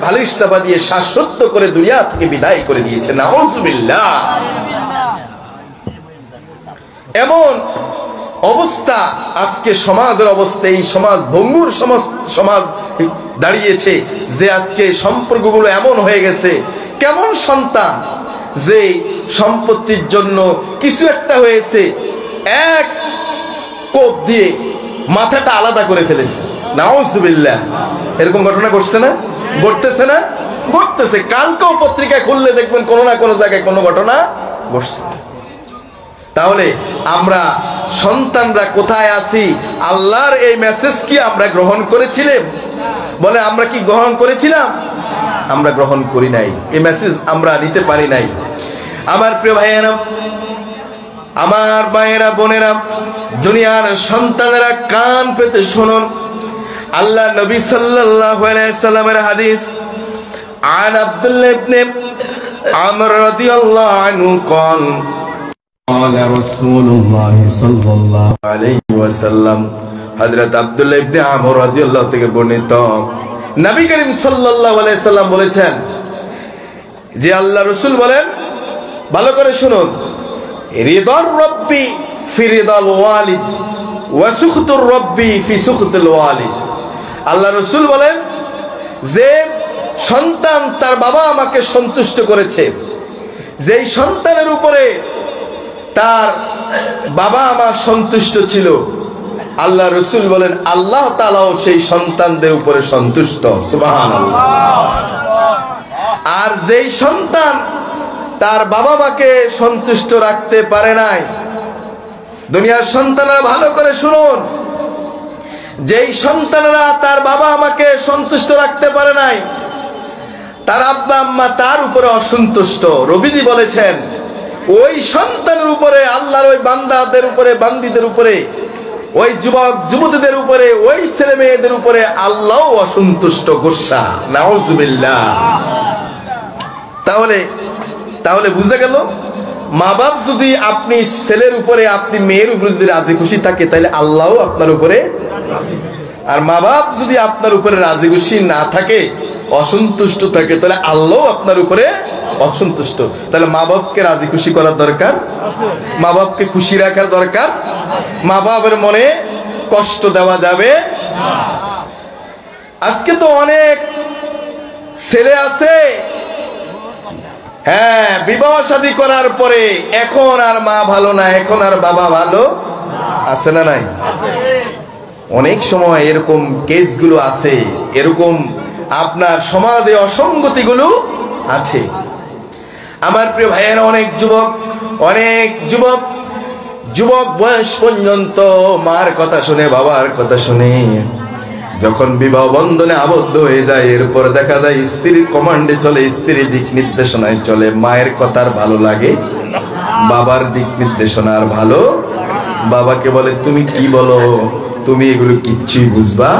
বালিশ চাপা দিয়ে শাশ্বত করে দুনিয়া থেকে বিদায় করে দিয়েছে। নাউজুবিল্লাহ। এমন অবস্থা আজকে সমাজের অবস্থা, এই সমাজ ভঙ্গুর সমাজ দাঁড়িয়েছে যে আজকে সম্পর্কগুলো এমন হয়ে গেছে। কেমন সন্তান যে সম্পত্তির জন্য কিছু একটা হয়েছে, এক কোপ দিয়ে মাথাটা আলাদা করে ফেলেছে। নাউজুবিল্লাহ। এরকম ঘটনা ঘটছে না? ঘটতেছে না? ঘটতেছে। কালকেও পত্রিকা খুললে দেখবেন কোনো না কোনো জায়গায় কোনো ঘটনা ঘটছে। তাহলে আমরা সন্তানরা কোথায় আছি? আল্লাহর এই মেসেজ কি আমরা গ্রহণ করেছিলাম? বলে আমরা কি গ্রহণ করেছিলাম? আমরা গ্রহণ করি নাই। এই মেসেজ আমরা নিতে পারি নাই। আমার প্রিয় ভাইয়েরা, আমার মায়েরা, বোনেরা, দুনিয়ার সন্তানেরা কান পেতে শুনুন। আল্লাহ নবী সাল্লাল্লাহু আলাইহি সাল্লামের হাদিস, আন আব্দুল্লাহ ইবনে আমর রাদিয়াল্লাহু আনহু قال قال رسول الله صلى الله عليه وسلم। হযরত আব্দুল্লাহ ইবনে আমর রাদিয়াল্লাহু থেকে বর্ণিত, নবী করিম সাল্লাল্লাহু আলাইহি সাল্লাম বলেছেন যে আল্লাহ রাসূল বলেন, ভালো করে শুনুন, রিদার রব্বি ফি রিদাল ওয়ালিদ ওয়া সুখতুর রব্বি ফি সুখতিল ওয়ালিদ। আল্লাহ রাসূল বলেন যে সন্তান তার বাবা আমাকে সন্তুষ্ট করেছে, যেই সন্তানের উপরে তার বাবা মা সন্তুষ্ট ছিল, আল্লাহ রাসূল বলেন আল্লাহ তাআলাও সেই সন্তানদের উপরে সন্তুষ্ট। সুবহানাল্লাহ। আর যেই সন্তান তার বাবা মাকে সন্তুষ্ট রাখতে পারে নাই, দুনিয়ার সন্তানরা ভালো করে শুনুন, যেই সন্তানরা তার বাবা আমাকে সন্তুষ্ট রাখতে পারে নাই, তার আব্বা আম্মা তার উপরে অসন্তুষ্ট, নবীজি বলেছেন ওই সন্তানের উপরে, আল্লাহর ওই বান্দাদের উপরে, বান্দীদের উপরে, ওই যুবক যুবতীদের উপরে, ওই ছেলে মেয়েদের উপরে আল্লাহও অসন্তুষ্ট, গোসা। নাউজুবিল্লাহ। তাহলে বুঝা গেল, মা বাপ যদি আপনি ছেলের উপরে, আপনি মেয়ের উপরে যদি রাজি খুশি থাকে, তাহলে আল্লাহও আপনার উপরে, আর মা বাপ যদি আপনার উপরে রাজি খুশি না থাকে, অসন্তুষ্ট থাকে, তাহলে আল্লাহও আপনার উপরে অসন্তুষ্ট। তাহলে মা বাপকে রাজি খুশি করার দরকার, মা বাপকে খুশি রাখার দরকার। মা বাপের মনে কষ্ট দেওয়া যাবে। আজকে তো অনেক ছেলে আছে, হ্যাঁ, বিবাহ শাদী করার পরে এখন আর মা ভালো না, এখন আর বাবা ভালো আছে না নাই? অনেক সময় এরকম কেসগুলো আছে, এরকম আপনার সমাজে অসঙ্গতিগুলো আছে। আমার প্রিয় ভাইয়েরা, অনেক যুবক বয়স পর্যন্ত মার কথা শুনে, বাবার কথা শুনে যখন বিবাহ বন্ধনে আবদ্ধ হয়ে যায়, এরপর দেখা যায় স্ত্রীর কমান্ডে চলে, স্ত্রীর দিক নির্দেশনায় চলে। মায়ের কথা আর ভালো লাগে, বাবার দিক নির্দেশনা আর ভালো। বাবাকে বলে তুমি কি বলো, তুমি এগুলো কিচ্ছুই বুঝবা।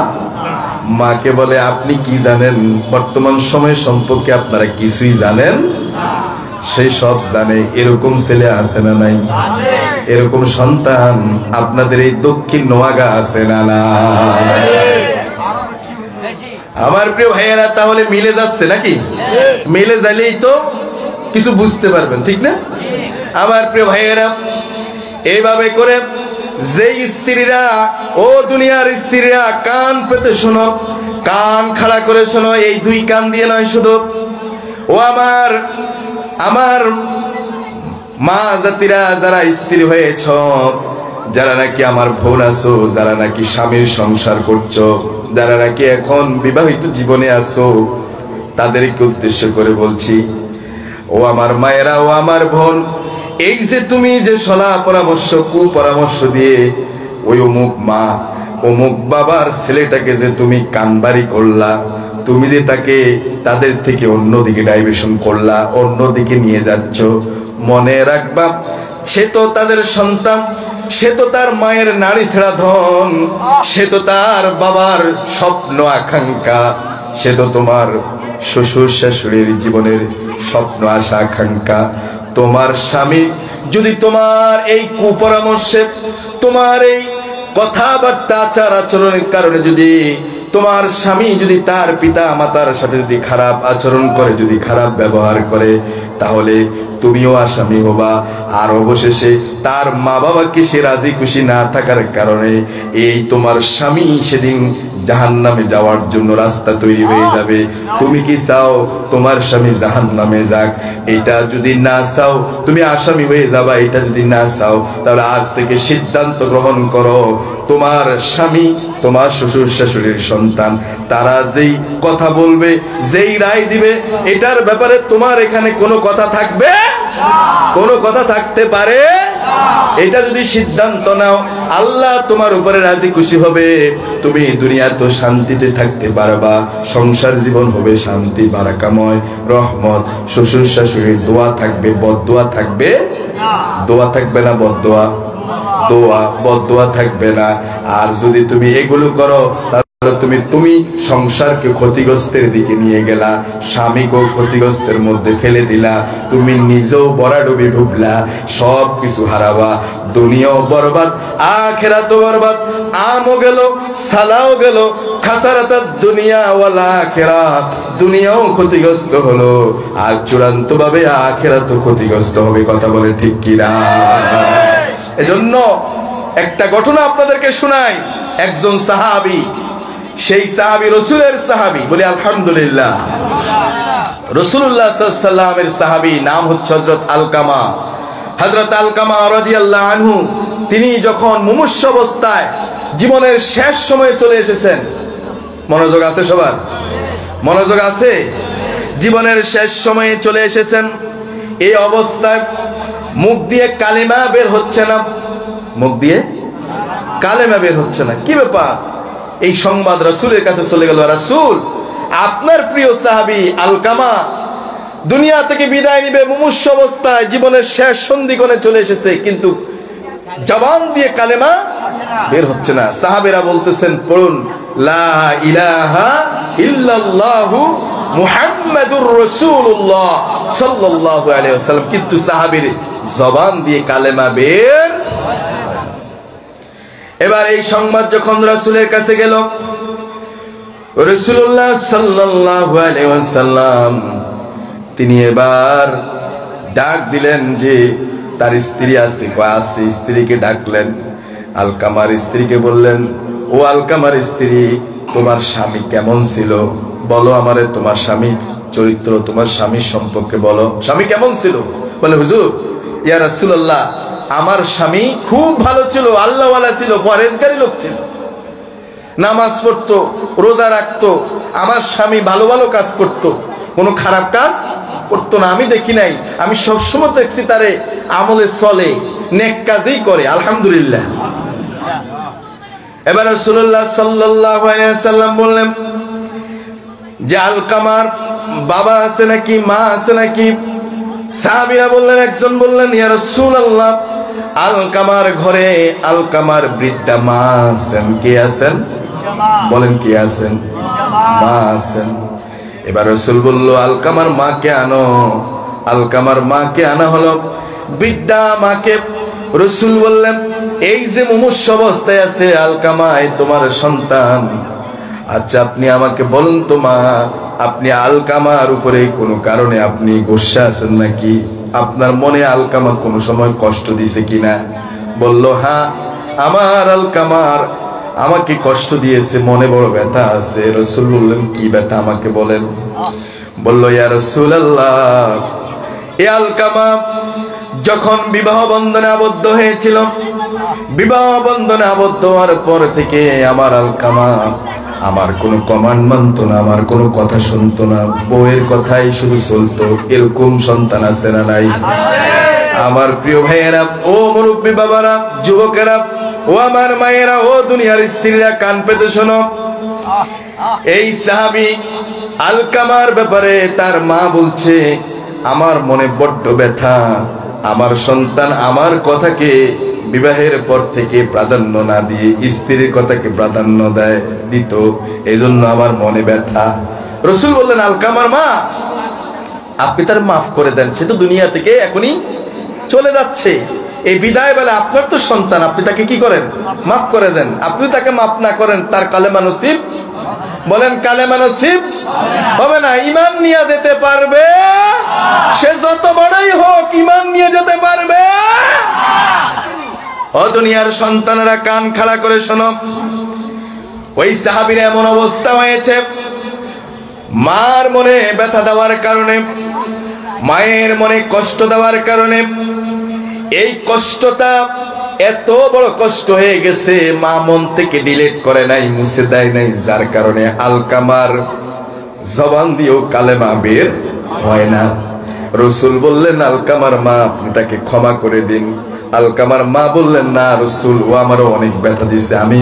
মাকে বলে আপনি কি জানেন, বর্তমান সময় সম্পর্কে আপনারা কিছুই জানেন, সেই সব জানে। এরকম ছেলে আছে না নাই? এরকম সন্তান আপনাদের এই দক্ষিণ নোয়াগা আছে না না? আমার প্রিয় ভাইয়েরা, তাহলে মিলে যাচ্ছে নাকি? মিলে যাইলেই তো কিছু বুঝতে পারবেন, ঠিক না? আমার প্রিয় ভাইয়েরা, এইভাবে করে যে স্ত্রীরা, ও দুনিয়ার স্ত্রীরা, কান পেতে শোনো, কান খাড়া করে শোনো, এই দুই কান দিয়ে নয় শুধু। ও আমার মা জাতিরা, যারা স্ত্রী হয়েছ, যারা নাকি আমার বোন আছো, যারা নাকি স্বামীর সংসার করছো, যারা নাকি এখন বিবাহিত জীবনে আছো, তাদেরকে উদ্দেশ্য করে বলছি, ও আমার মায়েরা, ও আমার বোন, এই যে তুমি যে সলা পরামর্শ, কুপরামর্শ দিয়ে ওই অমুক মা অমুক বাবার ছেলেটাকে যে তুমি কানবাড়ি করলা, তুমি যে তাকে তাদের থেকে অন্যদিকে ডাইভার্সন করলা, অন্যদিকে নিয়ে যাচ্ছ, মনে রাখবা সে তো তাদের সন্তান, সে তো তার মায়ের নারী ছেঁড়া ধন, সে তো তার বাবার স্বপ্ন আকাঙ্ক্ষা, সে তো তোমার শ্বশুর শাশুড়ির জীবনের স্বপ্ন আশা আকাঙ্ক্ষা। তোমার স্বামী যদি তোমার এই কুপরামর্শে, তোমার এই কথাবার্তা আচার আচরণের কারণে যদি তোমার স্বামী যদি তার পিতা মাতার সাথে যদি খারাপ আচরণ করে, যদি খারাপ ব্যবহার করে, তাহলে তুমিও আসামি হবা। আর অবশেষে তার মা বাবাকে সে রাজি খুশি না থাকার কারণে এই তোমার স্বামী সেদিন জাহান্নামে যাওয়ার জন্য রাস্তা তৈরি হয়ে যাবে। তুমি কি চাও তোমার স্বামী জাহান্নামে যাক? এটা যদি না চাও তুমি আসামি হয়ে যাবা। এটা যদি না চাও তাহলে আজ থেকে সিদ্ধান্ত গ্রহণ করো, তোমার স্বামী, তোমার শ্বশুর শাশুড়ির সন্তান, তারা যেই কথা বলবে, যেই রায় দিবে, এটার ব্যাপারে তোমার এখানে কোনো কথা থাকবে? কোনো কথা থাকতে পারে? এটা যদি সিদ্ধান্ত নাও, আল্লাহ তোমার উপরে রাজি খুশি হবে, তুমি দুনিয়া তো শান্তিতে থাকতে পারবা, সংসার জীবন হবে শান্তি বারাকাময়, রহমত। শ্বশুর শাশুড়ির দোয়া থাকবে, বদদোয়া থাকবে? দোয়া থাকবে না বদদোয়া? দোয়া, বদদোয়া থাকবে না। আর যদি তুমি এগুলো করো তুমি সংসারকে ক্ষতিগ্রস্তের দিকে নিয়ে গেলা, স্বামীকেও ক্ষতিগ্রস্তের মধ্যে ফেলে দিলা, তুমি নিজেও বরাডুবি ডুবলা, সব কিছু হারাবা, দুনিয়াও বরবাদ, আখিরাতও বরবাদ। আমও গেল, সালাও গেল, খাসারাতাদ দুনিয়া ওয়াল আখিরাত, দুনিয়াও ক্ষতিগ্রস্ত হলো, আর চূড়ান্ত ভাবে আখিরাতও ক্ষতিগ্রস্ত হবে। কথা বলে ঠিক কিনা? এজন্য একটা ঘটনা আপনাদেরকে শোনাই। একজন সাহাবী, সেই সাহাবী রাসূলের সাহাবী, বলি আলহামদুলিল্লাহ। রাসূলুল্লাহ সাল্লাল্লাহু আলাইহি ওয়াসাল্লামের সাহাবী, নাম হচ্ছে হযরত আলকামা। হযরত আলকামা রাদিয়াল্লাহু আনহু, তিনি যখন মুমূর্ষু অবস্থায় জীবনের শেষ সময়ে চলে এসেছেন, মনোযোগ আছে সবার? মনোযোগ আছে? জীবনের শেষ সময়ে চলে এসেছেন, এই অবস্থায় মুখ দিয়ে কালেমা বের হচ্ছে না, মুখ দিয়ে কালেমা বের হচ্ছে না। কি ব্যাপার? এই সংবাদ রাসূলের কাছে চলে গেল। রাসূল, আপনার প্রিয় সাহাবী আলকামা দুনিয়া থেকে বিদায় নিবে, মুমূর্ষু অবস্থায় জীবনের শেষ সন্ধিক্ষণে চলে এসেছে, কিন্তু জবান দিয়ে কালেমা বের হচ্ছে না। সাহাবীরা বলতেছেন, পড়ুন লা ইলাহা ইল্লাল্লাহু মুহাম্মাদুর রাসূলুল্লাহ সাল্লাল্লাহু আলাইহি ওয়াসাল্লাম, কিন্তু সাহাবীর জবান দিয়ে কালেমা বের। এবার এই সংবাদ যখন রাসূলের কাছে গেল, রাসূলুল্লাহ সাল্লাল্লাহু আলাইহি ওয়াসাল্লাম তিনি এবার ডাক দিলেন যে তার স্ত্রী আছে, আছে, স্ত্রীকে ডাকলেন। আলকামার স্ত্রীকে বললেন, ও আলকামার স্ত্রী, তোমার স্বামী কেমন ছিল বলো আমারে, তোমার স্বামীর চরিত্র, তোমার স্বামীর সম্পর্কে বলো, স্বামী কেমন ছিল? বলে, হুজুর, ইয়া রাসূলুল্লাহ, আমার স্বামী খুব ভালো ছিল, আল্লাহওয়ালা ছিল, পরহেজগারী লোক ছিল, নামাজ পড়তো, রোজা রাখতো, আমার স্বামী ভালো ভালো কাজ করতো, কোনো খারাপ কাজ করতো না। আমি দেখি নাই, আমি সবসময় দেখছি তারে আমলে চলে, নেক কাজই করে, আলহামদুলিল্লাহ। এবার রাসূলুল্লাহ সাল্লাল্লাহু আলাইহি ওয়াসাল্লাম বললেন যে আলকামার বাবা আছে নাকি, মা আছে নাকি? সাহাবীরা বললেন, একজন বললেন, ইয়া রাসূলুল্লাহ, আলকামার ঘরে আলকামার বৃদ্ধা মা আছেন। কে আছেন? বলেন, কে আছেন? মা আছেন। এবার রাসূল বলল, আলকামার মাকে আনো। আলকামার মাকে আনা হলো, বৃদ্ধা মাকে। রাসূল বললেন, এই যে মুমূর্ষু অবস্থায় আছে আলকামা, এই তোমার সন্তান। আচ্ছা, আপনি আমাকে বলুন তো মা, আপনি আলকামার উপরে কোনো কারণে আপনি গোসা আছেন নাকি? আপনার মনে আলকামা কোনো সময় কষ্ট দিছে কিনা? বলল, হ্যাঁ, আমার আলকামার আমাকে কষ্ট দিয়েছে, মনে বড় ব্যথা আছে। রাসূল বললেন, কি ব্যথা আমাকে বলেন। বলল, ইয়া রাসূলুল্লাহ, এ আলকামা যখন বিবাহ বন্ধনে আবদ্ধ হয়েছিল, বিবাহ বন্ধনে আবদ্ধ হওয়ার পর থেকে আমার আলকামা আমার কোনো কমান্ড মানতো না, আমার কোনো কথা শুনতো না, বউয়ের কথাই শুধু চলতো। এরকম সন্তান আছে না নাই? আমার প্রিয় ভাইয়েরা, ও মুরব্বী বাবারা, যুবকেরা, ও আমার মায়েরা, ও দুনিয়ার স্ত্রীরা, কান পেতে শোনো। এই সাহাবী আলকামার ব্যাপারে তার মা বলছে, আমার মনে বড্ড ব্যথা, আমার সন্তান আমার কথাকে বিবাহের পর থেকে প্রাধান্য না দিয়ে স্ত্রীর কথাকে প্রাধান্য দিত, এজন্য আমার মনে ব্যথা। রাসূল বললেন, আলকামার মা, আপনি তার মাফ করে দেন, সে তো দুনিয়া থেকে এখনই চলে যাচ্ছে, এই বিদায় বেলা আপনার তো সন্তান, আপনি তাকে কি করেন? মাফ করে দেন। আপনি তাকে মাফ না করেন, তার কালেমা নসিব বলেন কালেমা নসিব হবে না, ঈমান নিয়ে যেতে পারবে? সে যত বড়ই হোক ঈমান নিয়ে যেতে পারবে? ও দুনিয়ার সন্তানেরা কান খাড়া করে শোনো, ওই সাহাবীর এমন অবস্থা হয়েছে, মার মনে ব্যথা দেওয়ার কারণে, মায়ের মনে কষ্ট দেওয়ার কারণে, এই কষ্টটা এত বড় কষ্ট হয়ে গেছে, মা মন থেকে ডিলিট করে নাই, মুছে দেয় নাই, যার কারণে আলকামার জবান দিয়েও কালেমা বের হয় না। রাসূল বললেন, আলকামার মা আপনি তাকে ক্ষমা করে দিন। আলকামার মা বললেন, না রাসূল, ও আমারও অনেক ব্যথা দিয়েছে, আমি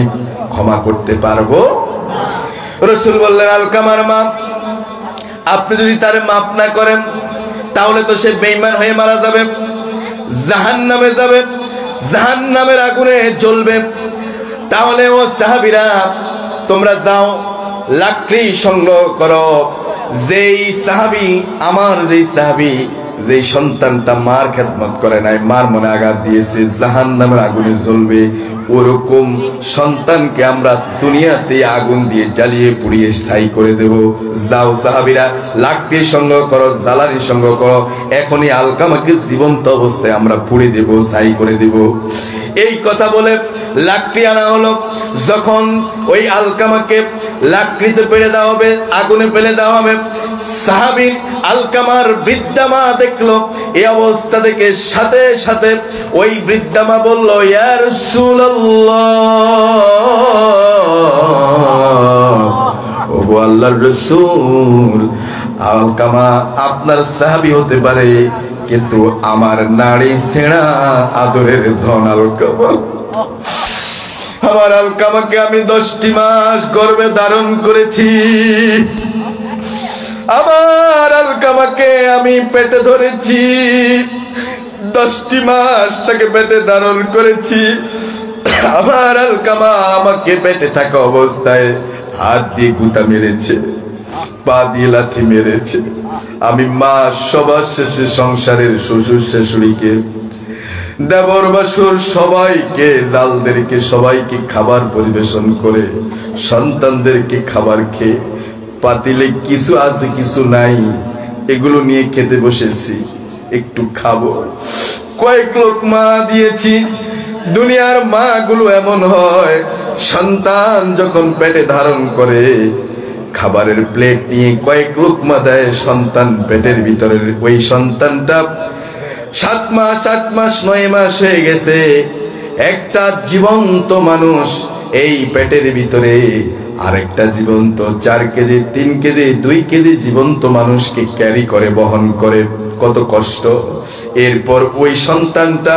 ক্ষমা করতে পারবো। রাসূল বললেন, আলকামার মা আপনি যদি তারে মাফ না করেন তাহলে তো সে বেঈমান হয়ে মারা যাবে, জাহান্নামে যাবে, জাহান্নামের আগুনে জ্বলবে। তাহলে ও সাহাবীরা তোমরা যাও, লাকড়ি সংগ্রহ করো। যেই সাহাবী, আমার যেই সাহাবী, যেই সন্তানটা মার খেদমত করে নাই, মার মনে আঘাত দিয়েছে, জাহান্নামের আগুনে জ্বলবে, ওরকম সন্তানকে আমরা দুনিয়াতে আগুন দিয়ে জ্বালিয়ে পুড়িয়ে ছাই করে দেব। যাও সাহাবীরা, লাকড়ি সংগ্রহ করো, জ্বালানি সংগ্রহ করো, এখনই আলকামাকে জীবন্ত অবস্থায় আমরা পুড়ে দেব, ছাই করে দেব। এই কথা বলে লাকড়ি আনা হলো। যখন ওই আলকামাকে লাকড়িতে পেড়ে দেওয়া হবে, আগুনে ফেলে দেওয়া হবে, সাহাবী আলকামার বৃদ্ধা মা দেখলো এই অবস্থা দেখে সাথে সাথে ওই বৃদ্ধা মা বলল, ইয়া রাসূলুল্লাহ, ওগো আল্লাহর রাসূল, আলকামা আপনার সাহাবী হতে পারে, কিন্তু আমার নাড়ি ছেঁড়া আদরের ধন আলকামা। আমার আলকামাকে আমি 10টি মাস গর্ভে ধারণ করেছি, আমার আলকামাকে আমি পেটে ধরেছি, 10টি মাস তাকে পেটে ধারণ করেছি। আমার আলকামা আমাকে পেটে থাকা অবস্থায় হাত দিয়ে গুতা মেরেছে, পা দিয়ে লাথি মেরেছে। আমি মা সবার শেষে সংসারের শ্বশুর শাশুড়িকে, দেবর বাসুর সবাইকে, জালদেরকে সবাইকে খাবার পরিবেশন করে সন্তানদেরকে খাবার খেয়ে পাতিলে কিছু আছে কিছু নাই এগুলো নিয়ে খেতে বসেছি, একটু খাবো, কয়েক লোকমা দিয়েছি। দুনিয়ার মা গুলো এমন হয়, সন্তান যখন পেটে ধারণ করে খাবারের প্লেট নিয়ে কয়েক লোকমা দেয়, সন্তান পেটের ভিতরের ওই সন্তানটা 7 মাস 8 মাস 9 মাস হয়ে গেছে, একটা জীবন্ত মানুষ এই পেটের ভিতরে আরেকটা জীবন্ত 4 কেজি 3 কেজি 2 কেজি জীবন্ত মানুষকে ক্যারি করে, বহন করে, কত কষ্ট। এরপর ওই সন্তানটা,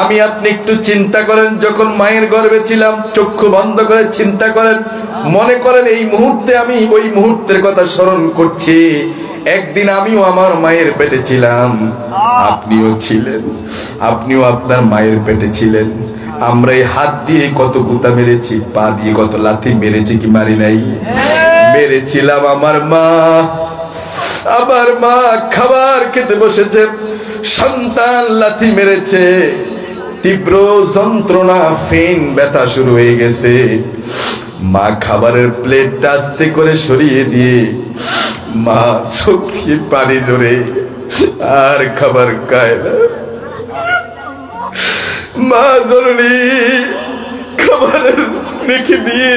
আমি আপনি একটু চিন্তা করেন, যখন মায়ের গর্ভে ছিলাম, চক্ষু বন্ধ করে চিন্তা করেন, মনে করেন এই মুহূর্তে আমি ওই মুহূর্তের কথা স্মরণ করছি। একদিন আমিও আমার মায়ের পেটে ছিলাম, আপনিও ছিলেন, আপনিও আপনার মায়ের পেটে ছিলেন। আমরা এই হাত দিয়ে কত গুতা মেরেছি, পা দিয়ে কত লাথি মেরেছি, কি মারি নাই? মেরেছিলাম। আমার মা খাবার খেতে বসেছে, সন্তান লাথি মেরেছে, তীব্র যন্ত্রণা, ফেন ব্যথা শুরু হয়ে গেছে। মা খাবারের প্লেটটা আস্তে করে সরিয়ে দিয়ে মা চোখ দিয়ে পানি ধরে আর খাবার খায় না। মা জননী খাবারের রেখে দিয়ে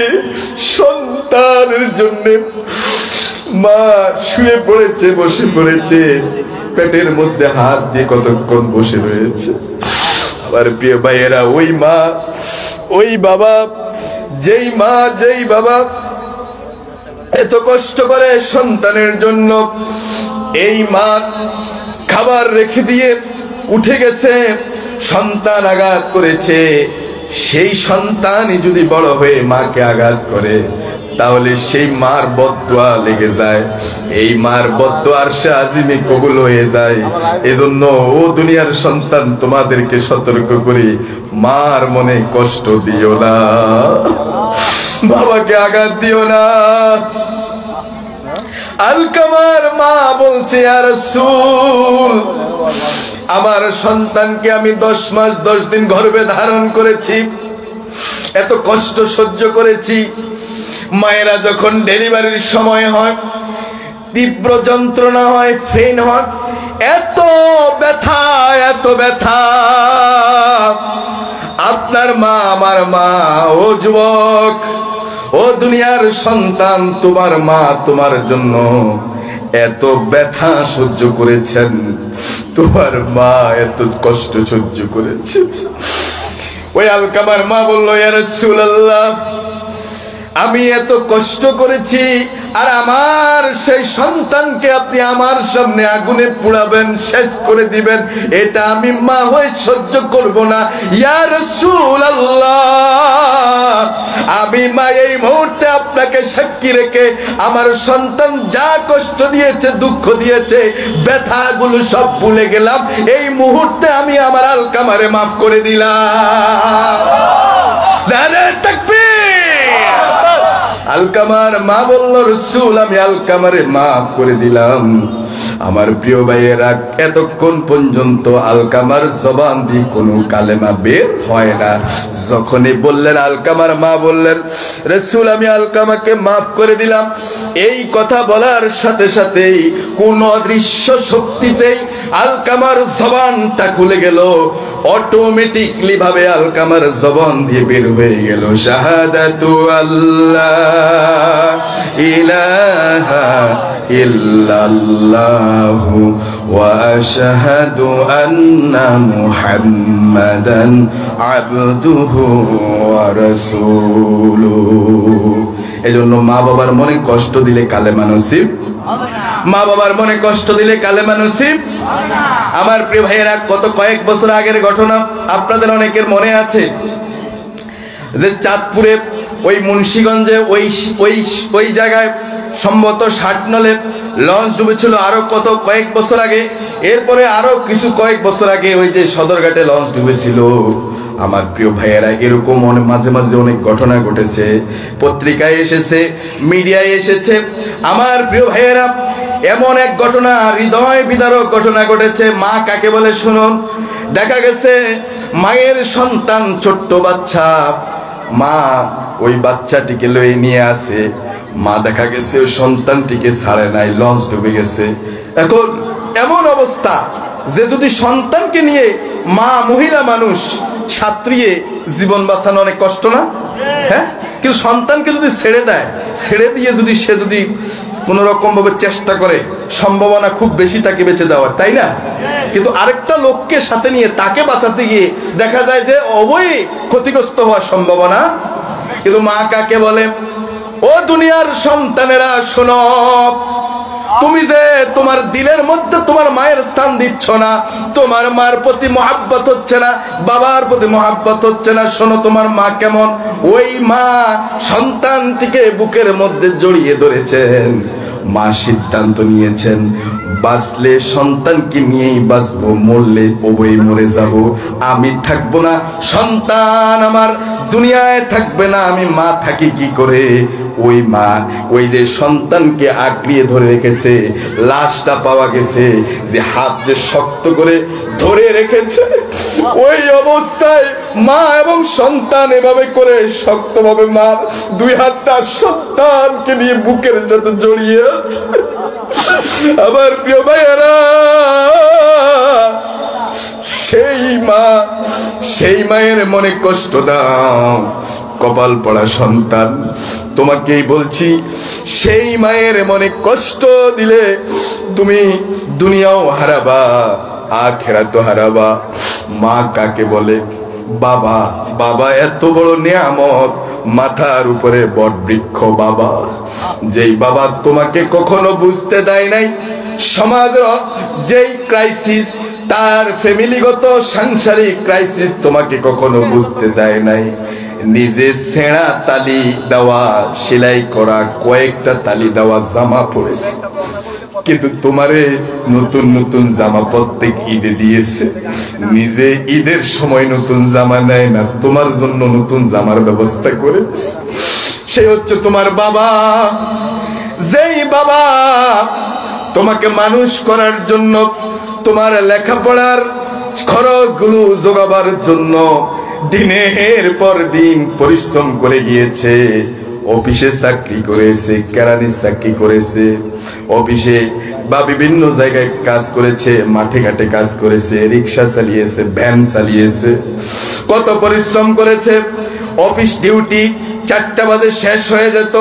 সন্তানের জন্য মা শুয়ে পড়েছে, বসে পড়েছে, পেটের মধ্যে হাত দিয়ে কতক্ষণ বসে রয়েছে। আমার প্রিয় ভাইয়েরা, ওই মা, ওই বাবা, যেই মা যেই বাবা এত কষ্ট করে সন্তানের জন্য, এই মা খাবার রেখে দিয়ে উঠে গেছে, সন্তান আঘাত করেছে, সেই সন্তানই যদি বড় হয়ে মাকে আঘাত করে তাহলে সেই মার বদদুয়া লেগে যায়, এই মার বদদুয়া আরশে আজিমে কবুল হয়ে যায়। এজন্য ও দুনিয়ার সন্তান, তোমাদেরকে সতর্ক করি, মার মনে কষ্ট দিও না, বাবাকে আঘাত দিও না। আলকামার মা বলছে, ইয়া রাসূল, আমার সন্তানকে আমি 10 মাস 10 দিন গর্ভে ধারণ করেছি, এত কষ্ট সহ্য করেছি, মায়েরা যখন ডেলিভারির সময় হয়, তীব্র যন্ত্রণা হয়, ফেন হয়, এত ব্যথা, এত ব্যথা। আপনার মা, আমার মা, ও যুবক, ও দুনিয়ার সন্তান, তোমার মা তোমার জন্য এত ব্যথা সহ্য করেছেন, তোমার মা এত কষ্ট সহ্য করেছে। ওই আলকামার মা বলল, ইয়া রাসূলুল্লাহ, আমি এত কষ্ট করেছি, আর আমার সেই সন্তানকে আপনি আমার সামনে আগুনে পুড়াবেন, শেষ করে দিবেন, এটা আমি মা হয়ে সহ্য করব না। ইয়া রাসূলুল্লাহ, আমি মা এই মুহূর্তে আপনাকে সাক্ষী রেখে আমার সন্তান যা কষ্ট দিয়েছে, দুঃখ দিয়েছে, ব্যথাগুলো সব ভুলে গেলাম। এই মুহূর্তে আমি আমার আলকামারে মাফ করে দিলাম। নারে তাকবীর। আলকামার মা বলল, রাসূল, আমি আলকামারে মাফ করে দিলাম। আমার প্রিয় ভাইয়েরা, এতক্ষণ পর্যন্ত আলকামার জবান দিয়ে কোনো কালেমা বের হয় না। যখনই বললেন, আলকামার মা বললেন, রাসূল, আমি আলকামাকে মাফ করে দিলাম, এই কথা বলার সাথে সাথেই কোন অদৃশ্য শক্তিতেই আলকামার জবানটা খুলে গেল। অটোমেটিকলি ভাবে আলকামার জবান দিয়ে বের হয়ে গেল, শাহাদাতু আল্লাহ ইলাহা ইল্লাল্লাহু ওয়া আশহাদু আন্না মুহাম্মাদান আবদুহু ওয়া রাসূলুহু। এজন্য মা বাবার মনে কষ্ট দিলে কালেমা নসিব হবে না। মা বাবার মনে কষ্ট দিলে কালেমা নসিব হবে না। আমার প্রিয় ভাইয়েরা, কয়েক বছর আগের ঘটনা আপনাদের অনেকের মনে আছে যে চাঁদপুরে ওই মুন্সিগঞ্জে ওই জায়গায় সম্ভবত 60 নলে লঞ্চ ডুবেছিল, আরো কয়েক বছর আগে। এরপরে আরো কয়েক বছর আগে ওই যে সদরঘাটে লঞ্চ ডুবেছিল। আমার প্রিয় ভাইয়েরা, এরকম মাঝে মাঝে অনেক ঘটনা ঘটেছে, পত্রিকায় এসেছে, মিডিয়ায় এসেছে। আমার প্রিয় ভাইয়েরা, এমন এক ঘটনা, হৃদয় বিদারক ঘটনা ঘটেছে। মা কাকে বলে শুনুন। দেখা গেছে মায়ের সন্তান, ছোট্ট বাচ্চা, মা ওই বাচ্চাটিকে লয়ে নিয়ে আসে। মা দেখা গেছে ওই সন্তানটিকে ছাড়ে নাই, লঞ্চ ডুবে গেছে। এখন এমন অবস্থা যে যদি সন্তানকে নিয়ে মা, মহিলা মানুষ সাঁতরিয়ে জীবন বাঁচানো অনেক কষ্ট না? হ্যাঁ, কিন্তু সন্তানকে যদি ছেড়ে দেয়, ছেড়ে দিয়ে যদি সে যদি কোন রকম ভাবে চেষ্টা করে, সম্ভাবনা খুব বেশি তাকে বেঁচে যাওয়ার, তাই না? কিন্তু আরেকটা লোককে সাথে নিয়ে তাকে বাঁচাতে গিয়ে দেখা যায় যে অবশ্যই ক্ষতিগ্রস্ত হওয়ার সম্ভাবনা। কিন্তু মা কাকে বলে? ও দুনিয়ার সন্তানেরা শোনো, তুমি যে তোমার দিলের মধ্যে তোমার মায়ের স্থান দিচ্ছ না, তোমার মার প্রতি মহাব্বত হচ্ছে না, বাবার প্রতি মহাব্বত হচ্ছে না। শোনো, তোমার মা কেমন? ওই মা সন্তানটিকে বুকের মধ্যে জড়িয়ে ধরেছেন। মা সিদ্ধান্ত নিয়েছেন, বাঁচলে সন্তানকে নিয়েই বাঁচবো, মরলে ওই মরে যাব, আমি থাকবো না, সন্তান আমার দুনিয়ায় থাকবে না, আমি মা থাকি কি করে? ওই মা ওই যে সন্তানকে আঁকড়িয়ে ধরে রেখেছে, লাশটা পাওয়া গেছে যে হাত যে শক্ত করে ধরে রেখেছে, ওই অবস্থায় মা এবং সন্তান এভাবে করে শক্তভাবে মার দুই হাতটা সন্তানকে নিয়ে বুকের সাথে জড়িয়ে আছে। আমার প্রিয় ভাইয়েরা, সেই মায়ের মনে কষ্ট দাও। কপাল পড়া সন্তান, তোমাকেই বলছি, সেই মায়ের মনে কষ্ট দিলে তুমি দুনিয়াও হারাবা, আখিরাতও হারাবা। মা কাকে বলে? বাবা। বাবা এত বড় নিয়ামত, মাথার উপরে বট বৃক্ষ বাবা। যেই বাবা তোমাকে কখনো বুঝতে দেয় নাই সমাজের যেই ক্রাইসিস, তার ফ্যামিলিগত সাংসারিক ক্রাইসিস তোমাকে কখনো বুঝতে দেয় নাই। নিজে ছেঁড়া তালি দেওয়া, সেলাই করা কয়েকটা তালি দেওয়া জামা পরেছে, কিন্তু তোমারে নতুন নতুন জামা প্রত্যেক ঈদে দিয়েছে। নিজে ঈদের সময় নতুন জামা নেয় না, তোমার জন্য নতুন জামার ব্যবস্থা করেছে। সে হচ্ছে তোমার বাবা। যেই বাবা তোমাকে মানুষ করার জন্য, তোমার লেখাপড়ার খরচগুলো জোগাবার জন্য দিনের পর দিন পরিশ্রম করে গিয়েছে, অফিসে চাকরি করেছে, কেরানির চাকরি করেছে, অফিসে বা বিভিন্ন জায়গায় কাজ করেছে, মাঠে ঘাটে কাজ করেছে, রিক্সা চালিয়েছে, ভ্যান চালিয়েছে, কত পরিশ্রম করেছে। অফিস ডিউটি 4টা বাজে শেষ হয়ে যেত,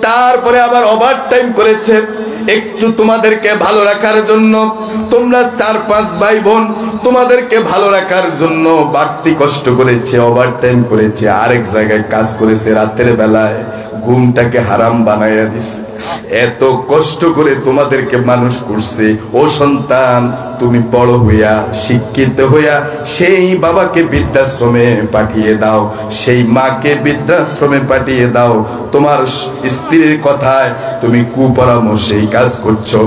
তারপরে আবার ওভার টাইম করেছে একটু তোমাদেরকে ভালো রাখার জন্য। তোমরা 4-5 ভাই বোন, তোমাদেরকে ভালো রাখার জন্য বাড়তি কষ্ট করেছে, ওভার টাইম করেছে, আরেক জায়গায় কাজ করেছে, রাতের বেলায় ঘুমটাকে হারাম বানাইয়া দিছে। এত কষ্ট করে তোমাদেরকে মানুষ করছে। ও সন্তান, তুমি বড় হইয়া শিক্ষিত হইয়া সেই বাবাকে বৃদ্ধাশ্রমে পাঠিয়ে দাও, সেই মাকে বৃদ্ধাশ্রমে পাঠিয়ে দাও। তোমার স্ত্রীর কথায় তুমি কুপরামর্শেই কাজ করছো।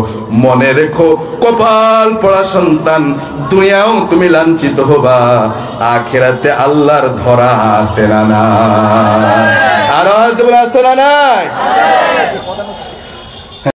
মনে রেখো, কপাল পড়া সন্তান, দুনিয়াও তুমি লাঞ্ছিত হবা, আখিরাতে আল্লাহর ধরা আছে না নাই? আর আছে না নাই?